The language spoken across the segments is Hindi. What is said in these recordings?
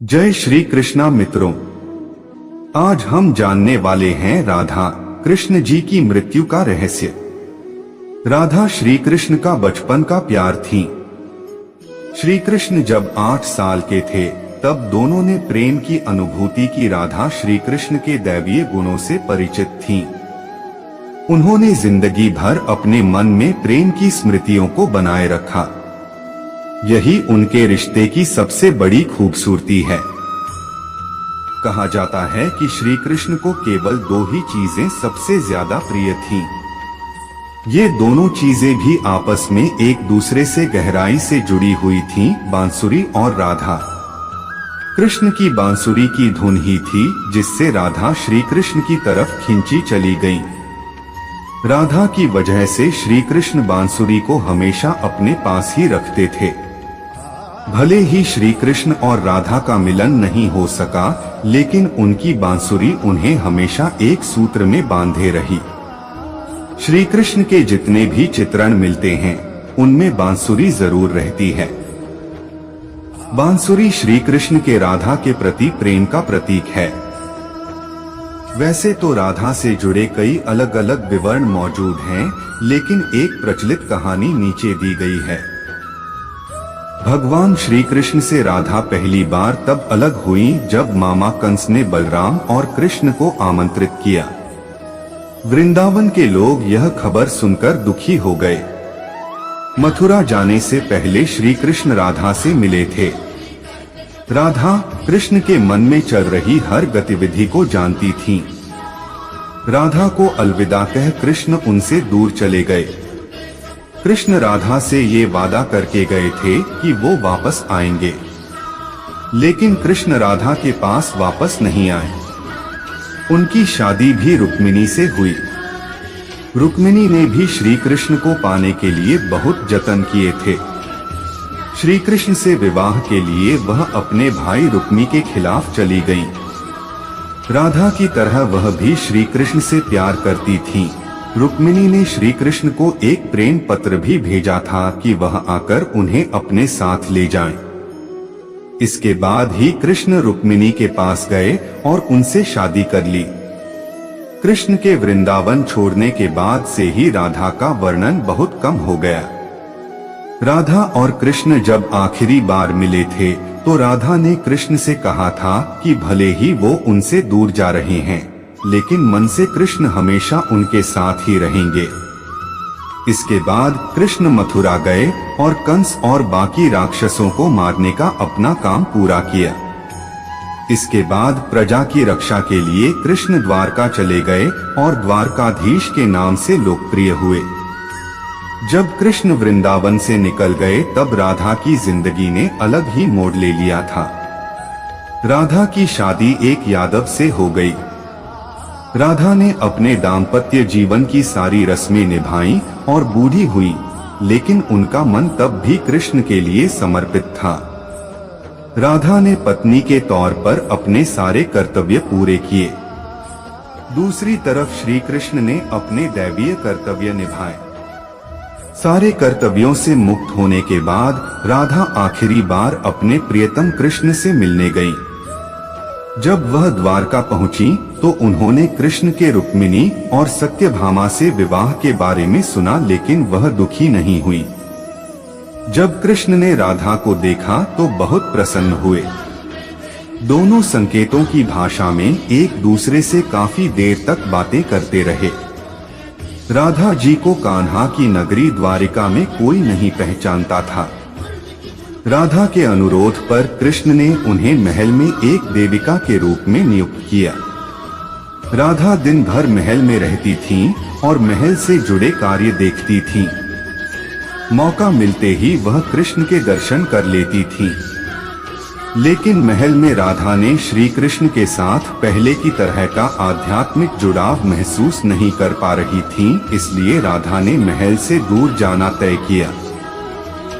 जय श्री कृष्णा मित्रों, आज हम जानने वाले हैं राधा कृष्ण जी की मृत्यु का रहस्य। राधा श्री कृष्ण का बचपन का प्यार थी। श्री कृष्ण जब 8 साल के थे तब दोनों ने प्रेम की अनुभूति की। राधा श्री कृष्ण के दैवीय गुणों से परिचित थीं। उन्होंने जिंदगी भर अपने मन में प्रेम की स्मृतियों को बनाए रखा। यही उनके रिश्ते की सबसे बड़ी खूबसूरती है। कहा जाता है कि श्री कृष्ण को केवल 2 ही चीजें सबसे ज्यादा प्रिय थीं। ये दोनों चीजें भी आपस में एक दूसरे से गहराई से जुड़ी हुई थीं, बांसुरी और राधा। कृष्ण की बांसुरी की धुन ही थी जिससे राधा श्री कृष्ण की तरफ खींची चली गई। राधा की वजह से श्री कृष्ण बांसुरी को हमेशा अपने पास ही रखते थे। भले ही श्री कृष्ण और राधा का मिलन नहीं हो सका, लेकिन उनकी बांसुरी उन्हें हमेशा एक सूत्र में बांधे रही। श्री कृष्ण के जितने भी चित्रण मिलते हैं उनमें बांसुरी जरूर रहती है। बांसुरी श्री कृष्ण के राधा के प्रति प्रेम का प्रतीक है। वैसे तो राधा से जुड़े कई अलग अलग विवरण मौजूद हैं, लेकिन एक प्रचलित कहानी नीचे दी गई है। भगवान श्री कृष्ण से राधा पहली बार तब अलग हुई जब मामा कंस ने बलराम और कृष्ण को आमंत्रित किया। वृंदावन के लोग यह खबर सुनकर दुखी हो गए। मथुरा जाने से पहले श्री कृष्ण राधा से मिले थे। राधा कृष्ण के मन में चल रही हर गतिविधि को जानती थीं। राधा को अलविदा कह कृष्ण उनसे दूर चले गए। कृष्ण राधा से ये वादा करके गए थे कि वो वापस आएंगे, लेकिन कृष्ण राधा के पास वापस नहीं आए। उनकी शादी भी रुक्मिणी से हुई। रुक्मिणी ने भी श्री कृष्ण को पाने के लिए बहुत जतन किए थे। श्री कृष्ण से विवाह के लिए वह अपने भाई रुक्मी के खिलाफ चली गईं। राधा की तरह वह भी श्री कृष्ण से प्यार करती थी। रुक्मिणी ने श्री कृष्ण को एक प्रेम पत्र भी भेजा था कि वह आकर उन्हें अपने साथ ले जाएं। इसके बाद ही कृष्ण रुक्मिणी के पास गए और उनसे शादी कर ली। कृष्ण के वृंदावन छोड़ने के बाद से ही राधा का वर्णन बहुत कम हो गया। राधा और कृष्ण जब आखिरी बार मिले थे तो राधा ने कृष्ण से कहा था कि भले ही वो उनसे दूर जा रहे हैं, लेकिन मन से कृष्ण हमेशा उनके साथ ही रहेंगे। इसके बाद कृष्ण मथुरा गए और कंस और बाकी राक्षसों को मारने का अपना काम पूरा किया। इसके बाद प्रजा की रक्षा के लिए कृष्ण द्वारका चले गए और द्वारकाधीश के नाम से लोकप्रिय हुए। जब कृष्ण वृंदावन से निकल गए तब राधा की जिंदगी ने अलग ही मोड़ ले लिया था। राधा की शादी एक यादव से हो गई। राधा ने अपने दाम्पत्य जीवन की सारी रस्में निभाई और बूढ़ी हुई, लेकिन उनका मन तब भी कृष्ण के लिए समर्पित था। राधा ने पत्नी के तौर पर अपने सारे कर्तव्य पूरे किए। दूसरी तरफ श्री कृष्ण ने अपने दैवीय कर्तव्य निभाए। सारे कर्तव्यों से मुक्त होने के बाद राधा आखिरी बार अपने प्रियतम कृष्ण से मिलने गई। जब वह द्वारका पहुंची तो उन्होंने कृष्ण के रुक्मिणी और सत्यभामा से विवाह के बारे में सुना, लेकिन वह दुखी नहीं हुई। जब कृष्ण ने राधा को देखा तो बहुत प्रसन्न हुए। दोनों संकेतों की भाषा में एक दूसरे से काफी देर तक बातें करते रहे। राधा जी को कान्हा की नगरी द्वारिका में कोई नहीं पहचानता था। राधा के अनुरोध पर कृष्ण ने उन्हें महल में एक देविका के रूप में नियुक्त किया। राधा दिन भर महल में रहती थीं और महल से जुड़े कार्य देखती थीं। मौका मिलते ही वह कृष्ण के दर्शन कर लेती थीं। लेकिन महल में राधा ने श्री कृष्ण के साथ पहले की तरह का आध्यात्मिक जुड़ाव महसूस नहीं कर पा रही थीं, इसलिए राधा ने महल से दूर जाना तय किया।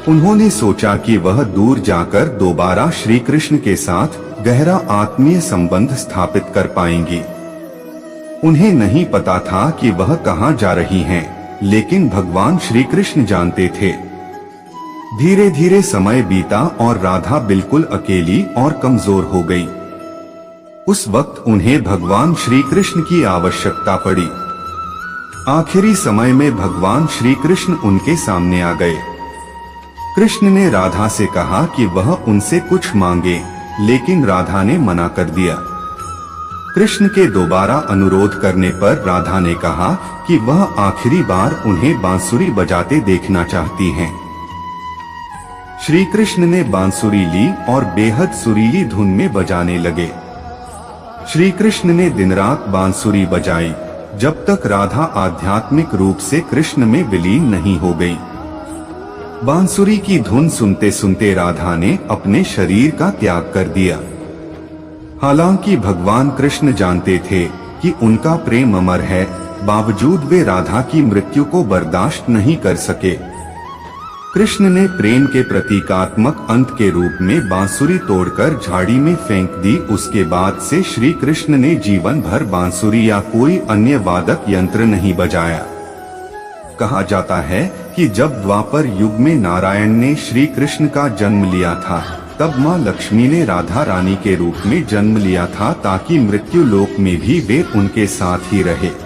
उन्होंने सोचा कि वह दूर जाकर दोबारा श्री कृष्ण के साथ गहरा आत्मीय संबंध स्थापित कर पाएंगी। उन्हें नहीं पता था कि वह कहाँ जा रही हैं, लेकिन भगवान श्री कृष्ण जानते थे। धीरे धीरे समय बीता और राधा बिल्कुल अकेली और कमजोर हो गई। उस वक्त उन्हें भगवान श्री कृष्ण की आवश्यकता पड़ी। आखिरी समय में भगवान श्री कृष्ण उनके सामने आ गए। कृष्ण ने राधा से कहा कि वह उनसे कुछ मांगे, लेकिन राधा ने मना कर दिया। कृष्ण के दोबारा अनुरोध करने पर राधा ने कहा कि वह आखिरी बार उन्हें बांसुरी बजाते देखना चाहती हैं। श्री कृष्ण ने बांसुरी ली और बेहद सुरीली धुन में बजाने लगे। श्री कृष्ण ने दिन रात बांसुरी बजाई जब तक राधा आध्यात्मिक रूप से कृष्ण में विलीन नहीं हो गई। बांसुरी की धुन सुनते सुनते राधा ने अपने शरीर का त्याग कर दिया। हालांकि भगवान कृष्ण जानते थे कि उनका प्रेम अमर है, बावजूद वे राधा की मृत्यु को बर्दाश्त नहीं कर सके। कृष्ण ने प्रेम के प्रतीकात्मक अंत के रूप में बांसुरी तोड़कर झाड़ी में फेंक दी। उसके बाद से श्री कृष्ण ने जीवन भर बांसुरी या कोई अन्य वादक यंत्र नहीं बजाया। कहा जाता है कि जब द्वापर युग में नारायण ने श्री कृष्ण का जन्म लिया था, तब माँ लक्ष्मी ने राधा रानी के रूप में जन्म लिया था ताकि मृत्यु लोक में भी वे उनके साथ ही रहे।